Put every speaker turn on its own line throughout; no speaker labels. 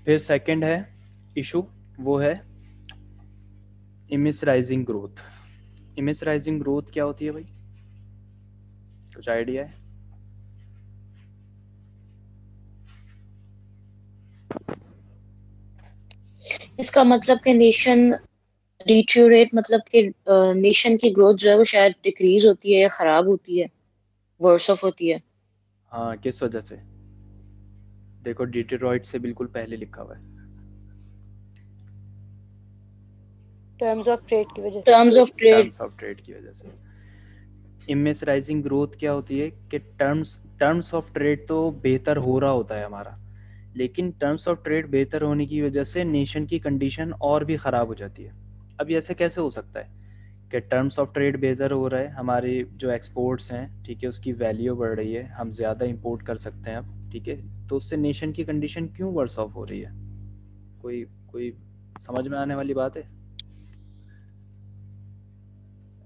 फिर सेकंड है इशू, वो है इमिसराइजिंग ग्रोथ। इमिसराइजिंग ग्रोथ क्या होती है भाई, कुछ आइडिया है?
इसका मतलब कि नेशन डिट्यूरेट, मतलब कि नेशन की ग्रोथ जो है वो शायद डिक्रीज होती है या खराब होती है, वर्स ऑफ होती है।
हाँ, किस वजह से? देखो डिट्रॉइट से बिल्कुल पहले लिखा हुआ है।
टर्म्स ऑफ ट्रेड की वजह से।
Terms of trade.
Terms of trade की वजह से। इमेसराइजिंग ग्रोथ क्या होती है कि टर्म्स टर्म्स ऑफ ट्रेड तो बेहतर हो रहा होता है हमारा, लेकिन टर्म्स ऑफ ट्रेड बेहतर होने की वजह से नेशन की कंडीशन और भी ख़राब हो जाती है। अब ये ऐसे कैसे हो सकता है कि टर्म्स ऑफ ट्रेड बेहतर हो रहा है, हमारे जो एक्सपोर्ट्स हैं, ठीक है, उसकी वैल्यू बढ़ रही है, हम ज़्यादा इंपोर्ट कर सकते हैं अब, ठीक है, तो उससे नेशन की कंडीशन क्यों वर्स ऑफ हो रही है? कोई कोई समझ में आने वाली बात है?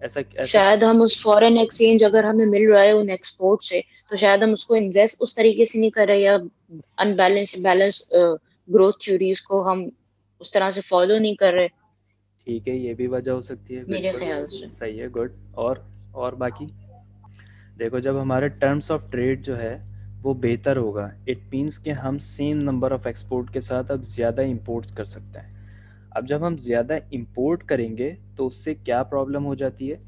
ऐसा ऐसा
शायद हम उस फॉरेन एक्सचेंज अगर हमें मिल रहा है उन एक्सपोर्ट से, तो शायद हम उसको इन्वेस्ट उस तरीके से नहीं कर रहे, या अनबैलेंस बैलेंस ग्रोथ थ्योरीज को हम उस तरह से फॉलो नहीं कर रहे,
ठीक है, ये भी वजह हो सकती है,
मेरे
बिल्कुल
ख्याल से।
सही है, गुड। और बाकी देखो, जब हमारे टर्म्स ऑफ ट्रेड जो है वो बेहतर होगा, इट मीन्स कि हम सेम नंबर ऑफ एक्सपोर्ट के साथ अब ज़्यादा इंपोर्ट्स कर सकते हैं। अब जब हम ज़्यादा इंपोर्ट करेंगे तो उससे क्या प्रॉब्लम हो जाती है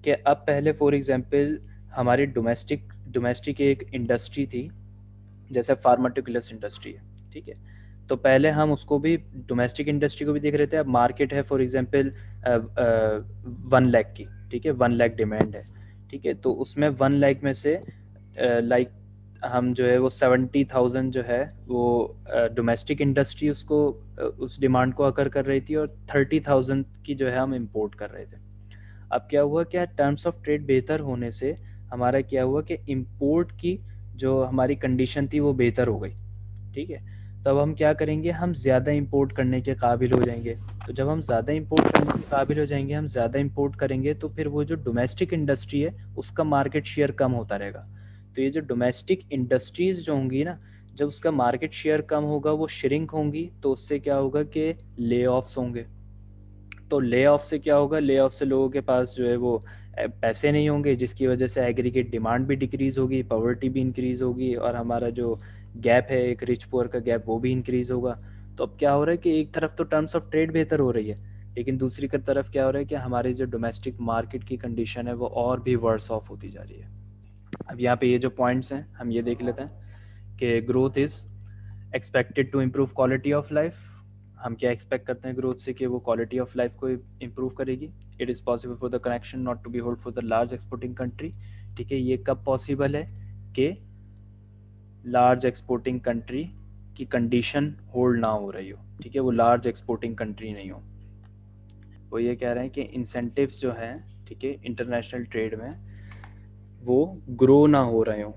कि अब पहले फॉर एग्जांपल हमारी डोमेस्टिक एक इंडस्ट्री थी, जैसे फार्माटिकुलस इंडस्ट्री है, ठीक है, तो पहले हम उसको भी डोमेस्टिक इंडस्ट्री को भी देख रहे थे। अब मार्केट है फॉर एग्जांपल 1 लाख की, ठीक है, 1 लाख डिमांड है, ठीक है, तो उसमें 1 लाख में से लाइक हम जो है वो 70,000 जो है वो डोमेस्टिक इंडस्ट्री उसको उस डिमांड को अकर कर रही थी, और 30,000 की जो है हम इंपोर्ट कर रहे थे। अब क्या हुआ, क्या टर्म्स ऑफ ट्रेड बेहतर होने से हमारा क्या हुआ कि इंपोर्ट की जो हमारी कंडीशन थी वो बेहतर हो गई, ठीक है, तब हम क्या करेंगे, हम ज़्यादा इंपोर्ट करने के काबिल हो जाएंगे। तो जब हम ज़्यादा इंपोर्ट करने के काबिल हो जाएंगे, हम ज़्यादा इंपोर्ट करेंगे, तो फिर वो जो डोमेस्टिक इंडस्ट्री है उसका मार्केट शेयर कम होता रहेगा। तो ये जो डोमेस्टिक इंडस्ट्रीज़ जो होंगी ना, जब उसका मार्केट शेयर कम होगा, वो श्रिंक होंगी, तो उससे क्या होगा कि ले ऑफ्स होंगे। तो ले ऑफ से क्या होगा, ले ऑफ से लोगों के पास जो है वो पैसे नहीं होंगे, जिसकी वजह से एग्रीगेट डिमांड भी डिक्रीज़ होगी, पॉवर्टी भी इंक्रीज़ होगी, और हमारा जो गैप है एक रिच पुअर का गैप वो भी इंक्रीज़ होगा। तो अब क्या हो रहा है कि एक तरफ तो टर्म्स ऑफ ट्रेड बेहतर हो रही है, लेकिन दूसरी तरफ क्या हो रहा है कि हमारी जो डोमेस्टिक मार्केट की कंडीशन है वो और भी वर्स ऑफ होती जा रही है। अब यहाँ पे ये जो पॉइंट्स हैं हम ये देख लेते हैं कि growth is expected to improve quality of life. हम क्या एक्सपेक्ट करते हैं ग्रोथ से कि वो क्वालिटी ऑफ लाइफ को इम्प्रूव करेगी। It is possible for the connection not to be hold for the large exporting country. ठीक है, ये कब पॉसिबल है कि लार्ज एक्सपोर्टिंग कंट्री की कंडीशन होल्ड ना हो रही हो, ठीक है, वो लार्ज एक्सपोर्टिंग कंट्री नहीं हो। वो ये कह रहे हैं कि इंसेंटिव्स जो हैं, ठीक है, इंटरनेशनल ट्रेड में वो ग्रो ना हो रहे हो।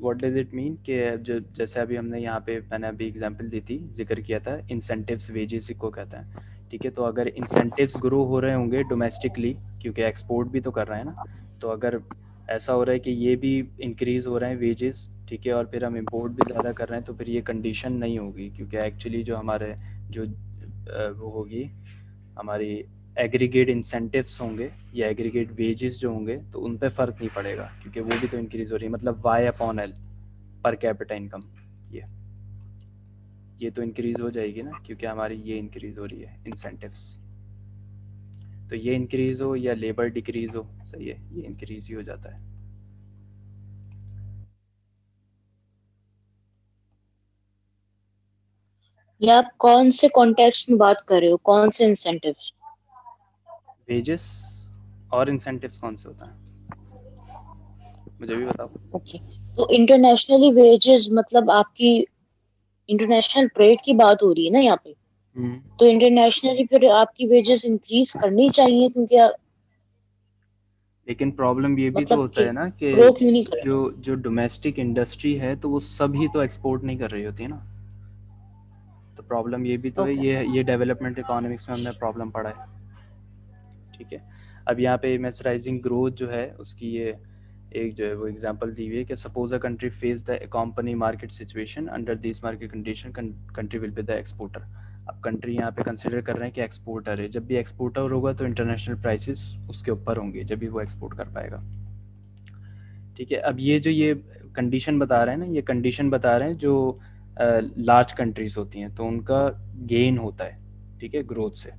व्हाट डज इट मीन कि जो जैसे अभी हमने यहाँ पे मैंने अभी एग्जांपल दी थी, जिक्र किया था, इंसेंटिव्स वेजेस को कहते हैं, ठीक है, तो अगर इंसेंटिव्स ग्रो हो रहे होंगे डोमेस्टिकली, क्योंकि एक्सपोर्ट भी तो कर रहे हैं ना, तो अगर ऐसा हो रहा है कि ये भी इंक्रीज़ हो रहे हैं वेजेस, ठीक है, और फिर हम इंपोर्ट भी ज़्यादा कर रहे हैं, तो फिर ये कंडीशन नहीं होगी, क्योंकि एक्चुअली जो हमारे जो वो होगी हमारी एग्रीगेट इंसेंटिव्स होंगे या एग्रीगेट वेजेस जो होंगे, तो उन पे फ़र्क नहीं पड़ेगा, क्योंकि वो भी तो इंक्रीज़ हो रही है, मतलब Y upon L, per capita income, ये ये तो इंक्रीज़ हो जाएगी ना, क्योंकि हमारी ये इंक्रीज़ हो रही है इंसेंटिव्स। तो ये इंक्रीज़ हो या लेबर डिक्रीज़ हो, सही है, ये इंक्रीज़ ही हो जाता है।
ये आप कौन से कॉन्टेक्स्ट में बात कर रहे हो, कौन से इंसेंटिव्स?
वेजेस और इंसेंटिव्स कौन से होता है, मुझे भी बताओ।
ओके, तो इंटरनेशनली वेजेस मतलब आपकी इंटरनेशनल ट्रेड की बात हो रही है ना यहाँ पे।
हम्म।
तो इंटरनेशनली फिर आपकी वेजेस इंक्रीज करनी चाहिए, क्योंकि
लेकिन प्रॉब्लम ये भी तो
मतलब
होता
कि
है ना कि
ग्रो क्यों नहीं कर
जो जो डोमेस्टिक इंडस्ट्री है तो वो सभी तो एक्सपोर्ट नहीं कर रही होती है ना, तो प्रॉब्लम ये भी तो
रहा?
है,
ओके।
ये डेवलपमेंट इकोनॉमिक्स में हमने प्रॉब्लम पढ़ा है, ठीक है। अब यहाँ पे मेसराइजिंग ग्रोथ जो है उसकी ये एक जो है वो एग्जांपल दी हुई है कि suppose a country face the company market situation, under this market condition country will be the exporter. अब कंट्री यहाँ पे कंसिडर कर रहे हैं कि एक्सपोर्टर है, जब भी एक्सपोर्टर होगा तो इंटरनेशनल प्राइसेस उसके ऊपर होंगे जब भी वो एक्सपोर्ट कर पाएगा। ठीक है, अब ये जो ये कंडीशन बता रहे हैं ना, ये कंडीशन बता रहे हैं जो लार्ज कंट्रीज होती हैं तो उनका गेन होता है, ठीक है, ग्रोथ से।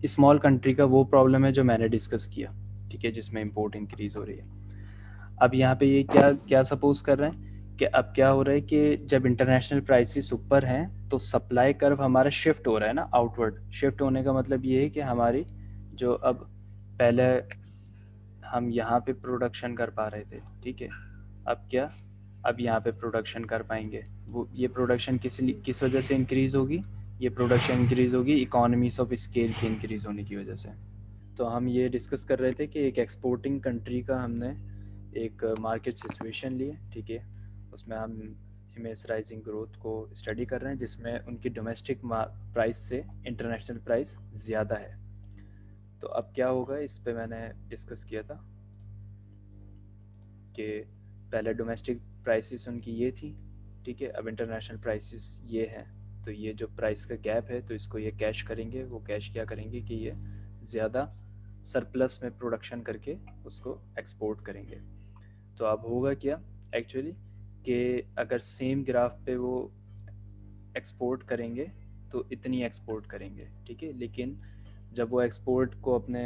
स्मॉल कंट्री का वो प्रॉब्लम है जो मैंने डिस्कस किया, ठीक है, जिसमें इंपोर्ट इंक्रीज हो रही है। अब यहाँ पे ये क्या क्या सपोज कर रहे हैं कि अब क्या हो रहा है कि जब इंटरनेशनल प्राइसेस ऊपर हैं तो सप्लाई कर्व हमारा शिफ्ट हो रहा है ना, आउटवर्ड शिफ्ट होने का मतलब ये है कि हमारी जो अब पहले हम यहाँ पे प्रोडक्शन कर पा रहे थे, ठीक है, अब क्या, अब यहाँ पे प्रोडक्शन कर पाएंगे। वो ये प्रोडक्शन किस वजह से इंक्रीज होगी, ये प्रोडक्शन इंक्रीज होगी इकोनॉमीज ऑफ स्केल की इंक्रीज होने की वजह से। तो हम ये डिस्कस कर रहे थे कि एक एक्सपोर्टिंग कंट्री का हमने एक मार्केट सिचुएशन ली है, ठीक है, उसमें हम इमेज राइजिंग ग्रोथ को स्टडी कर रहे हैं जिसमें उनकी डोमेस्टिक प्राइस से इंटरनेशनल प्राइस ज़्यादा है। तो अब क्या होगा, इस पे मैंने डिस्कस किया था कि पहले डोमेस्टिक प्राइसेस उनकी ये थी, ठीक है, अब इंटरनेशनल प्राइसेस ये है, तो ये जो प्राइस का गैप है तो इसको ये कैश करेंगे। वो कैश क्या करेंगे कि ये ज़्यादा सरप्लस में प्रोडक्शन करके उसको एक्सपोर्ट करेंगे। तो अब होगा क्या एक्चुअली कि अगर सेम ग्राफ पे वो एक्सपोर्ट करेंगे तो इतनी एक्सपोर्ट करेंगे, ठीक है, लेकिन जब वो एक्सपोर्ट को अपने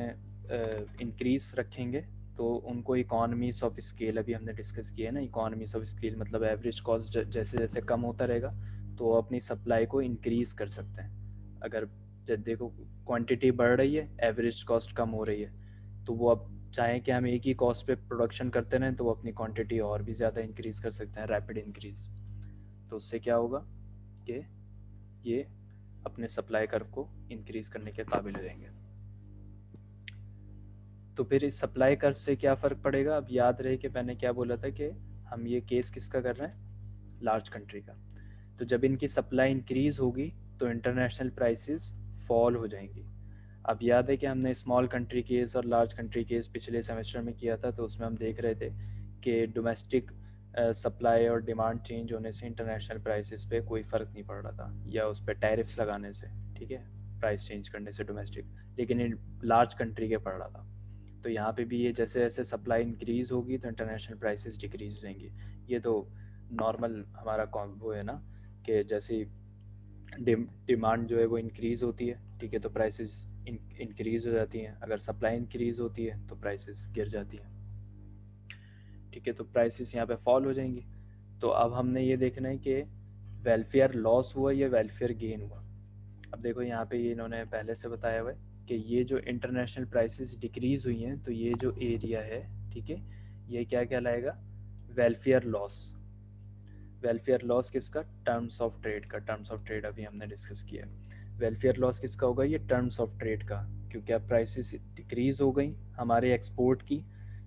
इंक्रीज रखेंगे तो उनको इकोनॉमीज ऑफ स्केल, अभी हमने डिस्कस किया है ना, इकोनॉमीज ऑफ स्केल मतलब एवरेज कॉस्ट जैसे जैसे कम होता रहेगा तो वो अपनी सप्लाई को इंक्रीज कर सकते हैं। अगर जब देखो क्वांटिटी बढ़ रही है, एवरेज कॉस्ट कम हो रही है, तो वो अब चाहें कि हम एक ही कॉस्ट पे प्रोडक्शन करते रहें तो वो अपनी क्वांटिटी और भी ज़्यादा इंक्रीज कर सकते हैं, रैपिड इंक्रीज। तो उससे क्या होगा कि ये अपने सप्लाई कर्व को इंक्रीज करने के काबिल हो जाएंगे। तो फिर इस सप्लाई कर्व से क्या फ़र्क पड़ेगा, अब याद रहे कि मैंने क्या बोला था कि हम ये केस किसका कर रहे हैं, लार्ज कंट्री का। तो जब इनकी सप्लाई इंक्रीज होगी तो इंटरनेशनल प्राइसेस फॉल हो जाएंगी। अब याद है कि हमने स्मॉल कंट्री केस और लार्ज कंट्री केस पिछले सेमेस्टर में किया था, तो उसमें हम देख रहे थे कि डोमेस्टिक सप्लाई और डिमांड चेंज होने से इंटरनेशनल प्राइसेस पे कोई फ़र्क नहीं पड़ रहा था, या उस पर टैरिफ्स लगाने से, ठीक है, प्राइस चेंज करने से डोमेस्टिक, लेकिन इन लार्ज कंट्री के पड़ रहा था। तो यहाँ पे भी ये जैसे जैसे सप्लाई इंक्रीज होगी तो इंटरनेशनल प्राइसेस डिक्रीज हो जाएंगी। ये तो नॉर्मल हमारा वो है ना कि जैसे डिमांड जो है वो इंक्रीज होती है, ठीक है, तो प्राइसेस इंक्रीज हो जाती हैं, अगर सप्लाई इंक्रीज होती है तो प्राइसेस गिर जाती हैं, ठीक है, तो प्राइसेस यहाँ पे फॉल हो जाएंगी। तो अब हमने ये देखना है कि वेलफेयर लॉस हुआ या वेलफेयर गेन हुआ। अब देखो यहाँ पे ये इन्होंने पहले से बताया हुआ है कि ये जो इंटरनेशनल प्राइसेस डिक्रीज हुई हैं तो ये जो एरिया है, ठीक है, ये क्या कहलाएगा, वेलफेयर लॉस। वेलफेयर लॉस किसका, टर्म्स ऑफ ट्रेड का। टर्म्स ऑफ ट्रेड अभी हमने डिस्कस किया है। वेलफेयर लॉस किसका होगा, ये टर्म्स ऑफ ट्रेड का, क्योंकि अब प्राइसेस डिक्रीज हो गई हमारे एक्सपोर्ट की,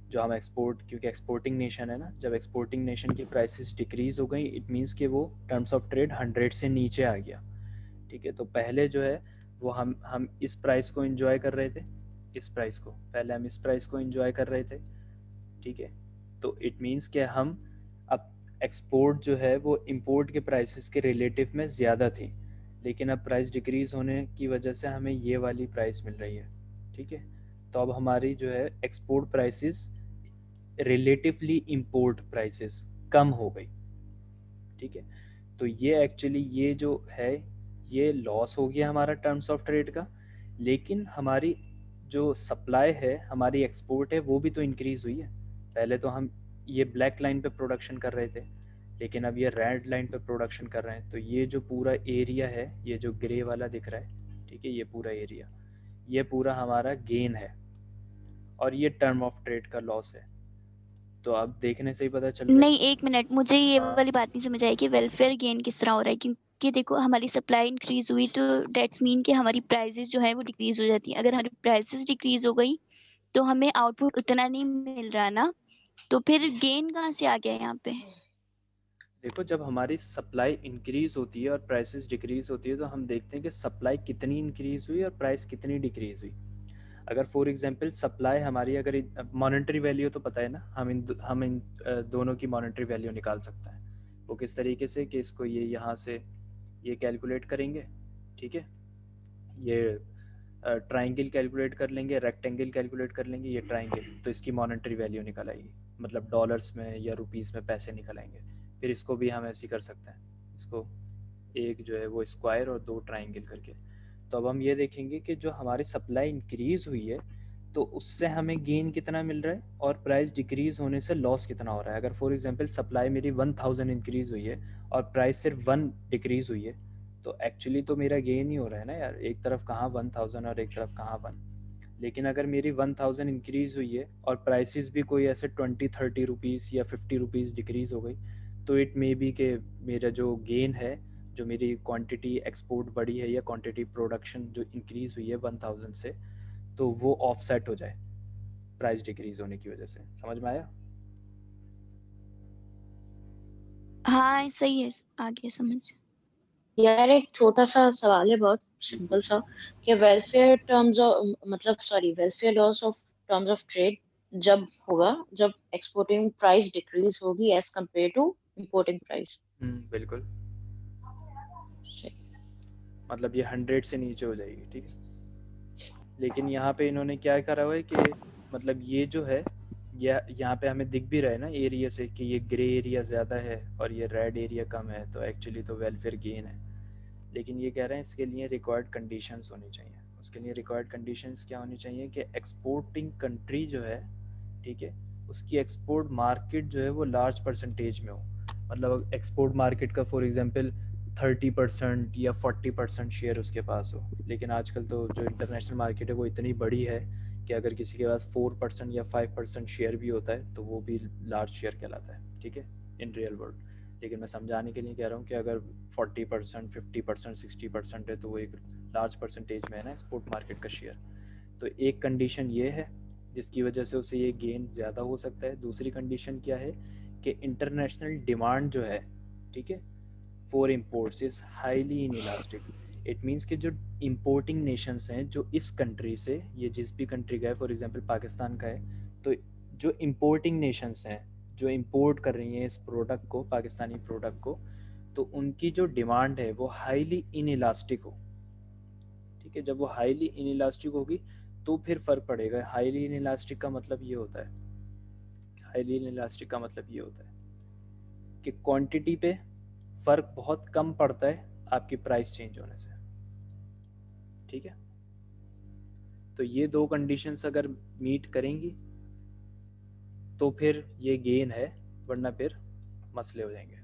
जो हम एक्सपोर्ट, क्योंकि एक्सपोर्टिंग नेशन है ना, जब एक्सपोर्टिंग नेशन की प्राइसेस डिक्रीज हो गई इट मीन्स कि वो टर्म्स ऑफ ट्रेड 100 से नीचे आ गया, ठीक है। तो पहले जो है वो हम इस प्राइस को एंजॉय कर रहे थे, इस प्राइस को पहले हम इस प्राइस को एंजॉय कर रहे थे, ठीक है। तो इट मीन्स कि हम अब एक्सपोर्ट जो है वो इंपोर्ट के प्राइसेस के रिलेटिव में ज़्यादा थी, लेकिन अब प्राइस डिक्रीज होने की वजह से हमें ये वाली प्राइस मिल रही है, ठीक है। तो अब हमारी जो है export prices relatively import prices कम हो गई, ठीक है। तो ये एक्चुअली ये जो है ये लॉस हो गया हमारा टर्म्स ऑफ ट्रेड का, लेकिन हमारी जो सप्लाई है, हमारी एक्सपोर्ट है, वो भी तो इंक्रीज हुई है। पहले तो हम ये ब्लैक लाइन पे प्रोडक्शन कर रहे थे, लेकिन अब ये रेड लाइन पे प्रोडक्शन कर रहे हैं। तो ये जो पूरा एरिया है, ये जो ग्रे वाला दिख रहा है, ठीक है, ये पूरा एरिया, ये पूरा हमारा गेन है, और ये टर्म ऑफ ट्रेड का लॉस है। तो अब देखने से ही पता चल रहा है।
नहीं, 1 मिनट, मुझे ये वाली बात नहीं समझ आई कि वेलफेयर गेन किस तरह हो रहा है, क्योंकि देखो हमारी सप्लाई इंक्रीज हुई तो दैट्स मीन कि हमारी प्राइसेस जो है वो डिक्रीज हो जाती हैं। अगर हमारी प्राइसेस डिक्रीज हो गई तो हमें आउटपुट उतना नहीं मिल रहा ना, तो फिर गेन कहाँ से आ गया यहाँ पे?
देखो जब हमारी सप्लाई इंक्रीज होती है और प्राइसेस डिक्रीज होती है तो हम देखते हैं कि सप्लाई कितनी इंक्रीज हुई और प्राइस कितनी डिक्रीज हुई। अगर फॉर एग्जांपल सप्लाई हमारी अगर मॉनेटरी वैल्यू तो पता है ना, हम इन दोनों की मॉनेटरी वैल्यू निकाल सकते हैं। वो किस तरीके से कि इसको ये यहाँ से ये कैलकुलेट करेंगे, ठीक है, ये ट्राइंगल कैलकुलेट कर लेंगे, रेक्टेंगल कैलकुलेट कर लेंगे, ये ट्राइंगल, तो इसकी मॉनेटरी वैल्यू निकल आएगी, मतलब डॉलर्स में या रुपीज़ में पैसे निकल आएंगे। फिर इसको भी हम ऐसे ही कर सकते हैं, इसको एक जो है वो स्क्वायर और दो ट्राइंगल करके। तो अब हम ये देखेंगे कि जो हमारी सप्लाई इंक्रीज हुई है तो उससे हमें गेन कितना मिल रहा है और प्राइस डिक्रीज होने से लॉस कितना हो रहा है। अगर फॉर एग्जांपल सप्लाई मेरी 1000 इंक्रीज हुई है और प्राइस सिर्फ 1 डिक्रीज हुई है, तो एक्चुअली तो मेरा गेन ही हो रहा है ना यार, एक तरफ कहाँ 1000 और एक तरफ कहाँ 1। लेकिन अगर मेरी 1000 इंक्रीज हुई है और प्राइसेस भी कोई ऐसे 20-30 रुपीज़ या 50 रुपीज़ डिक्रीज हो गई, तो इट मे बी के मेरा जो गेन है, जो मेरी क्वांटिटी एक्सपोर्ट बढ़ी है या क्वांटिटी प्रोडक्शन जो इंक्रीज हुई है 1000 से, तो वो ऑफसेट हो जाए प्राइस डिक्रीज होने की वजह से। समझ में आया?
हाँ सही है, आ गया समझ।
यार एक छोटा सा सवाल है, बहुत सिंपल सा, कि वेलफेयर टर्म्स ऑफ मतलब sorry welfare loss of terms of trade जब होगा जब एक्सपोर्टिंग प्राइस डिक्रीज होगी as compare to importing price.
बिल्कुल, मतलब ये 100 से नीचे हो जाएगी, ठीक है। लेकिन यहाँ पे इन्होंने क्या करा हुआ है कि मतलब ये जो है, ये यहाँ पे हमें दिख भी रहा है ना एरिया से कि ये ग्रे एरिया ज़्यादा है और ये रेड एरिया कम है, तो एक्चुअली तो वेलफेयर गेन है। लेकिन ये कह रहे हैं इसके लिए रिक्वायर्ड कंडीशंस होनी चाहिए। उसके लिए रिक्वायर्ड कंडीशंस क्या होनी चाहिए कि एक्सपोर्टिंग कंट्री जो है, ठीक है, उसकी एक्सपोर्ट मार्केट जो है वो लार्ज परसेंटेज में हो। मतलब एक्सपोर्ट मार्केट का फॉर एग्जांपल 30% या 40% शेयर उसके पास हो। लेकिन आजकल तो जो इंटरनेशनल मार्केट है वो इतनी बड़ी है कि अगर किसी के पास 4% या 5% शेयर भी होता है तो वो भी लार्ज शेयर कहलाता है, ठीक है, इन रियल वर्ल्ड। लेकिन मैं समझाने के लिए कह रहा हूँ कि अगर 40%, 50%, 60% है तो वो एक लार्ज परसेंटेज में है ना एक्सपोर्ट मार्केट का शेयर। तो एक कंडीशन ये है जिसकी वजह से उसे ये गेन ज़्यादा हो सकता है। दूसरी कंडीशन क्या है कि इंटरनेशनल डिमांड जो है, ठीक है, for imports is highly in elastic. It means कि जो इम्पोर्टिंग नेशंस हैं जो इस कंट्री से, ये जिस भी कंट्री का है, फॉर एग्जांपल पाकिस्तान का है, तो जो इम्पोर्टिंग नेशंस हैं जो इम्पोर्ट कर रही हैं इस प्रोडक्ट को, पाकिस्तानी प्रोडक्ट को, तो उनकी जो डिमांड है वो हाईली इन इलास्टिक हो, ठीक है। जब वो हाईली इन इलास्टिक होगी तो फिर फर्क पड़ेगा। हाईली इन इलास्टिक का मतलब ये होता है, हाईली इन इलास्टिक का मतलब ये होता है कि क्वांटिटी पे फर्क बहुत कम पड़ता है आपकी प्राइस चेंज होने से, ठीक है। तो ये दो कंडीशंस अगर मीट करेंगी तो फिर ये गेन है, वरना फिर मसले हो जाएंगे।